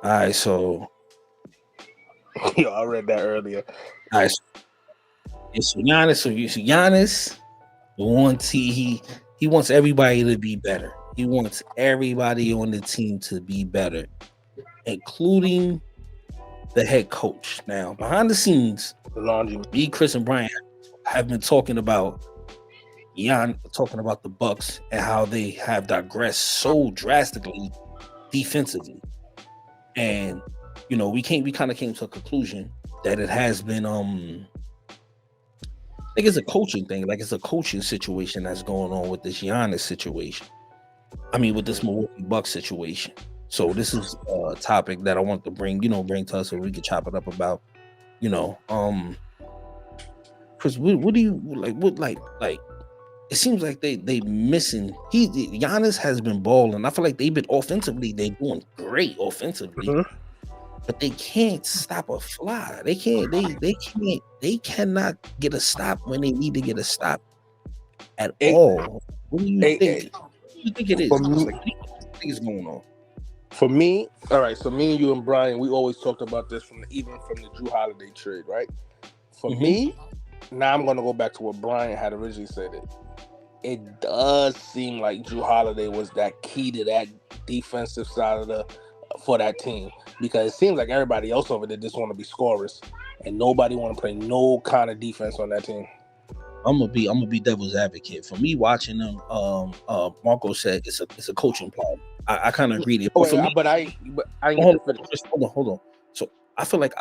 All right, so Yo, I read that earlier. all right, so Giannis wants he wants everybody to be better. He wants everybody on the team to be better, including the head coach. Now, behind the scenes, me, Chris, and Brian have been talking about the Bucks and how they have digressed so drastically defensively. And we kind of came to a conclusion that it has been I think it's a coaching thing, like it's a coaching situation that's going on with this Giannis situation. I mean, with this Milwaukee Bucks situation. So this is a topic that I want to bring to us so we can chop it up about. Chris, what do you like? What like? It seems like they missing. Giannis has been balling. I feel like they've been offensively. They're doing great offensively, but they can't stop a fly. They can't. They cannot get a stop when they need to get a stop at all. What do you think? What do you think it is? What do you think is going on? For me, all right. So me and you and Brian, we always talked about this even from the Jrue Holiday trade, right? For me, now I'm going to go back to what Brian had originally said. It does seem like Jrue Holiday was that key to that defensive side for that team, because it seems like everybody else over there just want to be scorers and nobody want to play no kind of defense on that team. I'm gonna be devil's advocate. For me, watching them, Marco said it's a coaching problem. I kind of agree. Hold on. So I feel like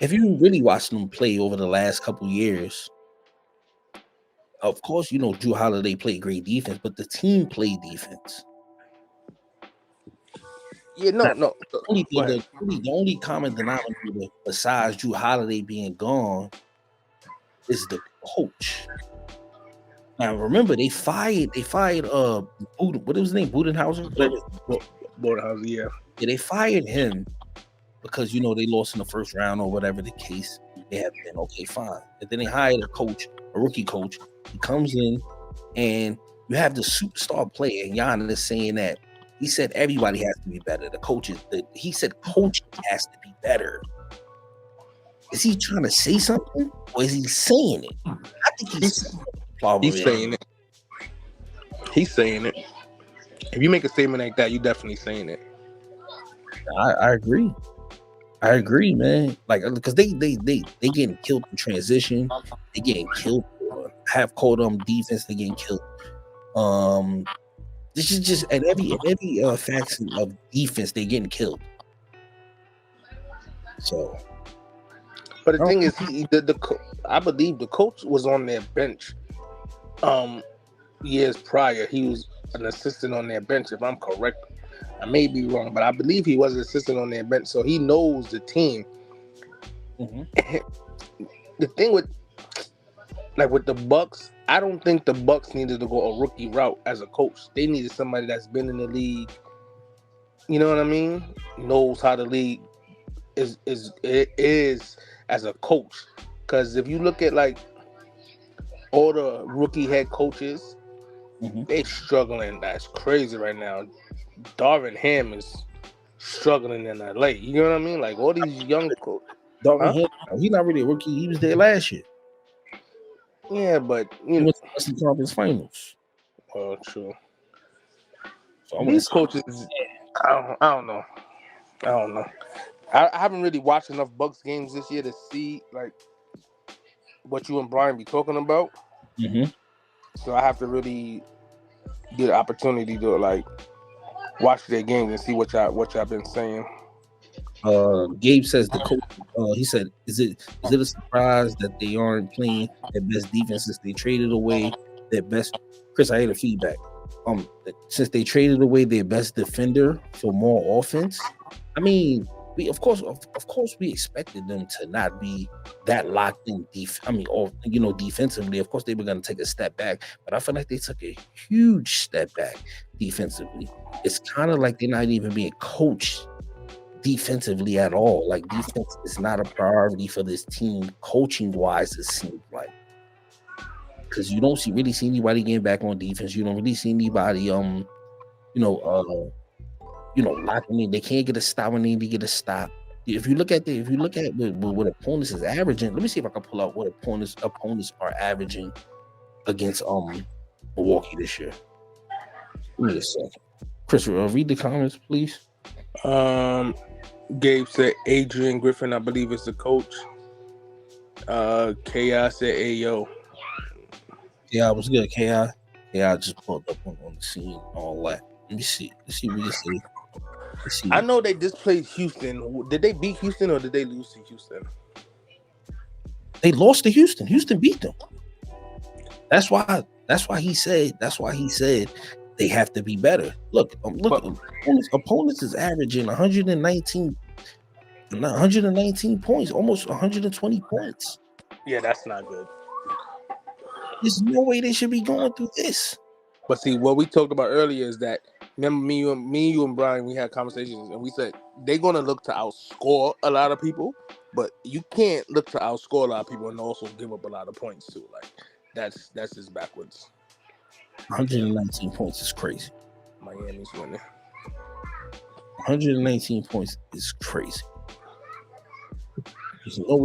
if you really watch them play over the last couple years, of course, Jrue Holiday played great defense, but the team played defense. Yeah, no. The only common denominator besides Jrue Holiday being gone is the coach. Now remember, they fired what was his name? Budenhauser? Budenhauser, yeah. Yeah, they fired him because they lost in the first round or whatever the case. They have been okay, fine. And then they hired a rookie coach. He comes in and you have the superstar player, and Giannis saying that he said everybody has to be better. The coaches, he said coaching has to be better. Is he trying to say something, or is he saying it? I think he's saying it. He's saying it. If you make a statement like that, you're definitely saying it. I agree. I agree, man. Like, because they getting killed in transition. They getting killed half court defense. They getting killed. This is just at every faction of defense, they getting killed. So. But the thing is, I believe the coach was on their bench years prior. He was an assistant on their bench, if I'm correct. I may be wrong, but I believe he was an assistant on their bench, so he knows the team. The thing with the Bucks, I don't think the Bucks needed to go a rookie route as a coach. They needed somebody that's been in the league. You know what I mean? Knows how the league is as a coach. Because if you look at all the rookie head coaches, they struggling. That's crazy right now. Darvin Ham is struggling in LA. You know what I mean? Like all these young coaches. Darvin Ham, he's not really a rookie. He was there last year. Yeah, but he went to the Western Conference Finals. Well, true. So these coaches, I don't know. I haven't really watched enough Bucks games this year to see what you and Brian be talking about. So I have to really get an opportunity to watch their games and see what y'all been saying. Gabe says the coach. He said, "Is it a surprise that they aren't playing their best defense since they traded away their best?" Chris, I heard the feedback. Since they traded away their best defender for more offense. I mean, we of course we expected them to not be that locked in defensively. Of course they were going to take a step back, but I feel like they took a huge step back defensively. It's kind of like they're not even being coached defensively at all. Like defense is not a priority for this team coaching wise, it seems like, because you don't really see anybody getting back on defense. You don't really see anybody locking in. They can't get a stop when they need to get a stop. If you look at what opponents is averaging, let me see if I can pull out what opponents are averaging against Milwaukee this year. Give me a second. Chris, read the comments, please. Gabe said Adrian Griffin, I believe, is the coach. Ki said, "Hey yo." Yeah, what's good, Ki? Yeah, I just pulled up on the scene, all that. Let me see. Let's see what you say. Let's see. I know they just played Houston. Did they beat Houston or did they lose to Houston? They lost to Houston. Houston beat them. That's why he said they have to be better. Look, opponents is averaging 119 points, almost 120 points. Yeah, that's not good. There's no way they should be going through this. But see, what we talked about earlier is that, remember me, you and Brian, we had conversations and we said they're going to look to outscore a lot of people, but you can't look to outscore a lot of people and also give up a lot of points too. Like, that's just backwards. 119 points is crazy. Miami's winning. 119 points is crazy. There's no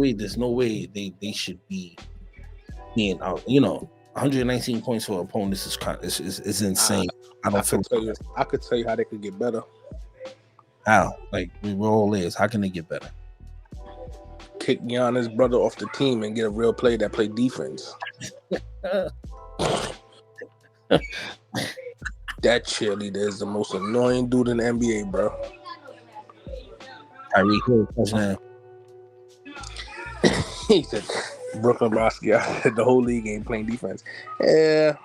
way they should be being out. 119 points for opponents is insane. I could tell you how they could get better. How? Like, we all is. How can they get better? Kick Giannis' brother off the team and get a real player that play defense. That cheerleader is the most annoying dude in the NBA, bro. Kyrie Hill touchdown. He said, Brooklyn Basquiat, the whole league ain't playing defense. Yeah,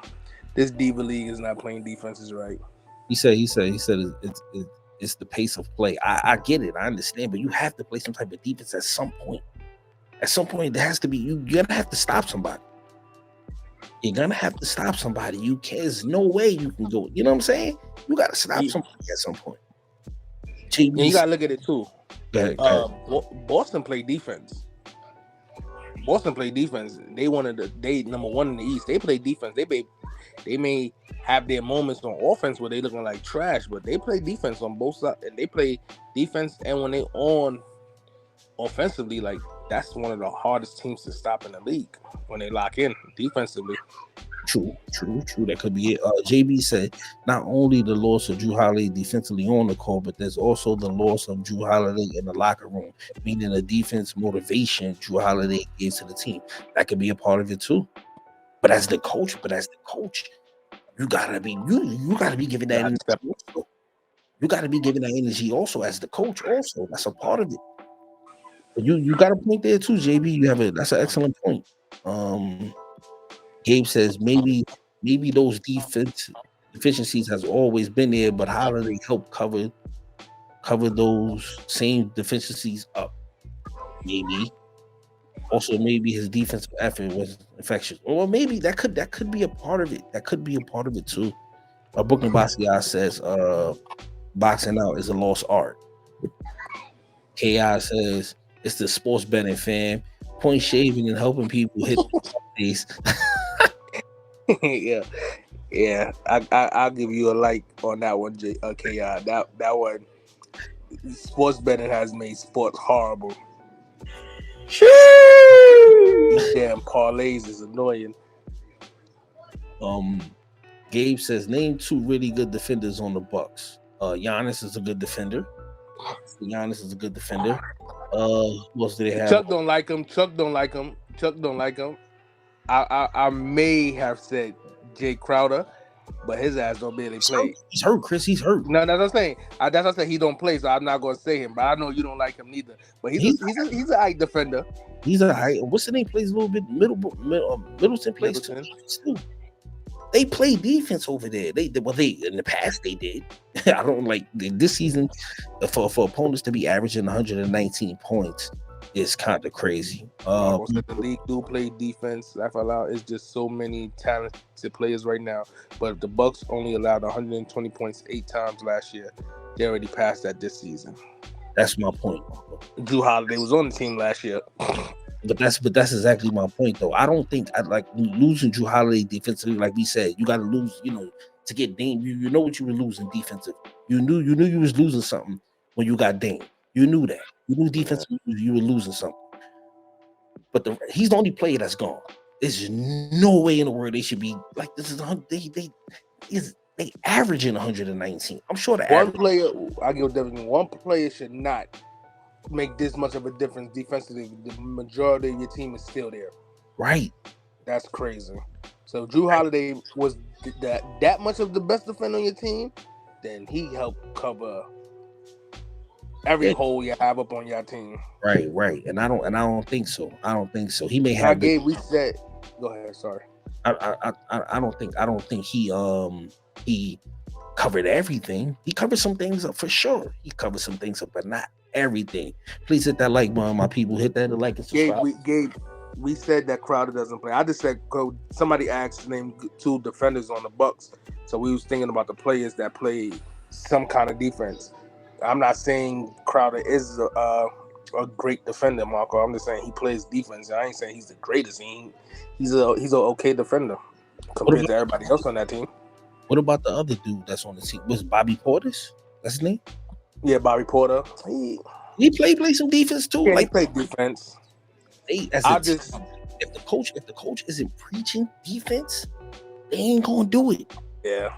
this Diva League is not playing defenses right. He said it's the pace of play. I get it, I understand, but you have to play some type of defense at some point. At some point, there has to be, you're gonna have to stop somebody. You're gonna have to stop somebody. You can't. There's no way you can go. You know what I'm saying? You gotta stop somebody at some point. And you gotta look at it too. Go ahead. Boston played defense. They number one in the East. They play defense. They may have their moments on offense where they looking like trash, but they play defense on both sides. And they play defense, and when they on offensively, like, that's one of the hardest teams to stop in the league when they lock in defensively. True. That could be it. JB said not only the loss of Drew Holiday defensively on the court, but there's also the loss of Drew Holiday in the locker room, meaning the defense motivation Drew Holiday gives to the team. That could be a part of it too. But as the coach, you gotta be giving that energy. You gotta be giving that energy also as the coach. Also, that's a part of it. But you got a point there too, JB. That's an excellent point. Gabe says maybe those defense deficiencies has always been there, but Holiday helped cover those same deficiencies up. Maybe. Also, maybe his defensive effort was infectious. Or maybe that could be a part of it. That could be a part of it too. Brooklyn Basquiat says boxing out is a lost art. Ki says it's the sports betting fam. Point shaving and helping people hit these. Yeah. I'll give you a like on that one, Ki. That one, sports betting has made sports horrible. These damn parlays is annoying. Gabe says name two really good defenders on the Bucks. Giannis is a good defender. Who else do they have? Chuck don't like him. I may have said Jay Crowder, but his ass don't barely play. He's hurt, Chris. He's hurt. No, that's what I'm saying. That's what I said. He don't play, so I'm not gonna say him. But I know you don't like him neither. But he's an aight defender. He's a high. What's the name? Plays a little bit. Middleton plays too. They play defense over there. They in the past they did. I don't like this season for opponents to be averaging 119 points. Is kind of crazy. The league do play defense. Laugh out loud. It's just so many talented players right now. But the Bucks only allowed 120 points 8 times last year. They already passed that this season. That's my point. Drew Holiday was on the team last year. But that's exactly my point, though. I don't think I like losing Drew Holiday defensively. Like we said, you got to lose. to get Dame. You know what you were losing defensive. You knew you was losing something when you got Dame. You knew that. You knew defensively you were losing something. But he's the only player that's gone. There's no way in the world they should be like this. They averaging 119. I'm sure one player. I give definitely one player should not make this much of a difference defensively. The majority of your team is still there. Right. That's crazy. So Drew Holiday was that much of the best defender on your team, then he helped cover every hole you have up on your team. Right. And I don't think so. He may have. We said. Go ahead. Sorry. I don't think he covered everything. He covered some things up for sure. He covered some things up, but not everything. Please hit that like button, my people. Hit that like and subscribe. Gabe, we said that Crowder doesn't play. I just said somebody asked to name 2 defenders on the Bucks, so we was thinking about the players that play some kind of defense. I'm not saying Crowder is a great defender, Marco. I'm just saying he plays defense. I ain't saying he's the greatest. He's an okay defender compared to everybody else on that team. What about the other dude that's on the team? Was Bobby Portis? That's his name? Yeah, Bobby Porter. He played some defense too. Yeah, he played defense. If the coach isn't preaching defense, they ain't gonna do it. Yeah,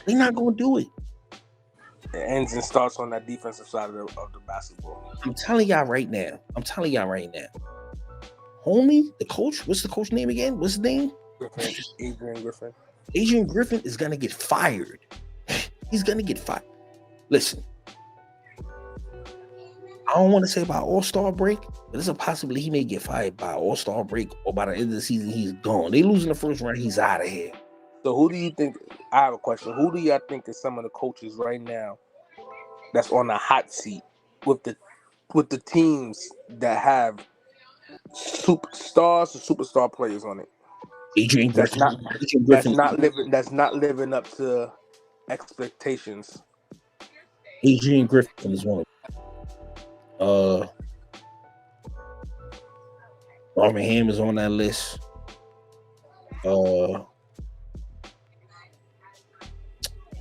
they're not gonna do it. It ends and starts on that defensive side of the basketball. I'm telling y'all right now. Homie, the coach. What's the coach name again? What's his name? Adrian Griffin. Adrian Griffin is gonna get fired. He's gonna get fired. Listen, I don't want to say by All-Star break, but there's a possibility he may get fired by All-Star break or by the end of the season. He's gone. They losing the first round. He's out of here. So who do you think? I have a question. Who do y'all think is some of the coaches right now that's on the hot seat with the teams that have superstars or superstar players on it? Adrian Griffin. That's not living up to expectations. Adrian Griffin is one of them. Darvin Ham is on that list.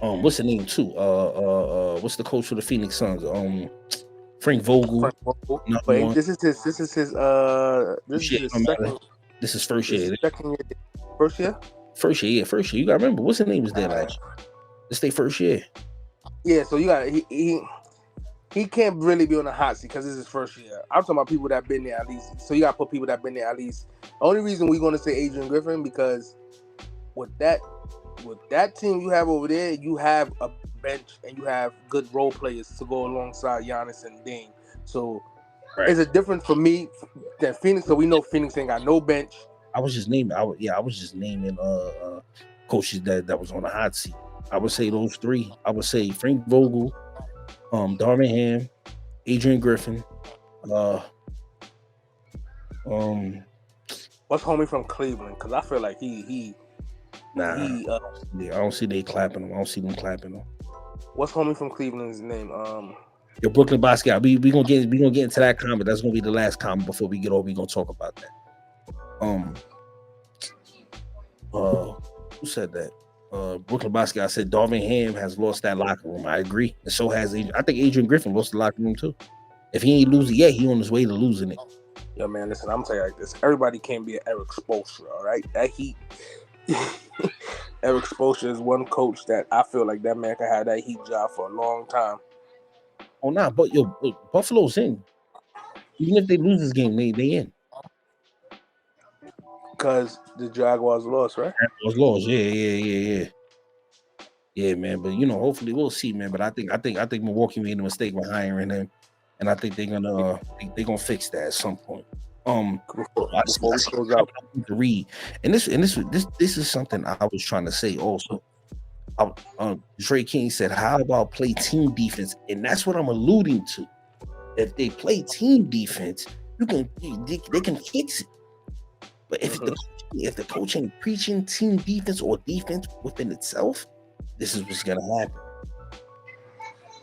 What's the name too? What's the coach for the Phoenix Suns? Frank Vogel. This is his first year. First year? First year. You gotta remember, what's his name was there last year? This their first year. Yeah, so you got he can't really be on the hot seat because this is his first year. I'm talking about people that have been there at least. So you gotta put people that have been there at least. The only reason we're gonna say Adrian Griffin because with that team you have over there, you have a bench and you have good role players to go alongside Giannis and Dame. So it's a difference for me than Phoenix. So we know Phoenix ain't got no bench. I was just naming coaches that was on the hot seat. I would say those 3. I would say Frank Vogel, Darvin Ham, Adrian Griffin. What's homie from Cleveland? Because I feel like I don't see they clapping him. I don't see them clapping him. What's homie from Cleveland's name? Your Brooklyn Basket. We gonna get into that comment. That's gonna be the last comment before we get over. We gonna talk about that. Who said that? Brooklyn Basket. I said Darvin Ham has lost that locker room. I agree, and so has Adrian. I think Adrian Griffin lost the locker room too. If he ain't losing yet, he on his way to losing it. Yo, man, listen, I'm telling you like this. Everybody can't be an Eric Spoelstra, all right? That Heat. Eric Spoelstra is one coach that I feel like that man can have that Heat job for a long time. Oh, nah, but Buffalo's in. Even if they lose this game, they in. Because the Jaguars lost, right? Jaguars lost, yeah. Yeah, man. But hopefully we'll see, man. But I think Milwaukee made a mistake by hiring him, and I think they're gonna fix that at some point. To read, and this is something I was trying to say also. Dre King said, "How about play team defense?" And that's what I'm alluding to. If they play team defense, they can fix it. But if the coach ain't preaching team defense or defense within itself, this is what's gonna happen.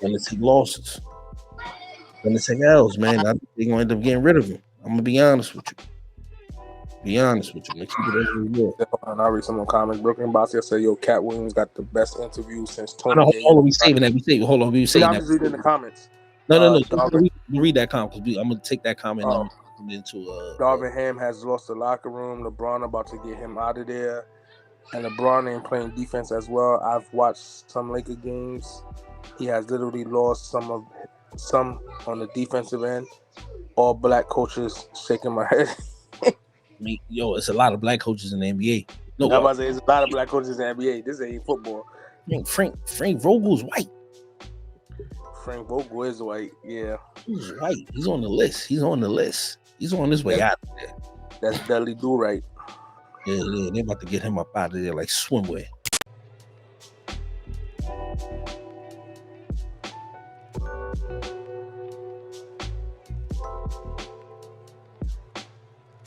Gonna take losses. Gonna take L's, man. I think they're gonna end up getting rid of him. I'm gonna be honest with you. Be honest with you, man. Keep it over the wall. And I'll read some more comments. Brooklyn Boxer said, "Yo, Cat Williams got the best interview since Hold Tony." on, hold on. We saving that. Hold on. We saving I'm that. just reading the comments. No. Darvin, Read that comment because I'm gonna take that comment and I'm gonna into Darvin Ham has lost the locker room. LeBron about to get him out of there, and LeBron ain't playing defense as well. I've watched some Laker games. He has literally lost some on the defensive end. All black coaches shaking my head. Yo, it's a lot of black coaches in the NBA. No, I'm about to say it's a lot of black coaches in the NBA. This ain't football. Frank Vogel's white. Frank Vogel is white. Yeah, he's white. He's on the list. He's on his way out of there. That's Dudley Do right. Yeah. They're about to get him up out of there like swimwear.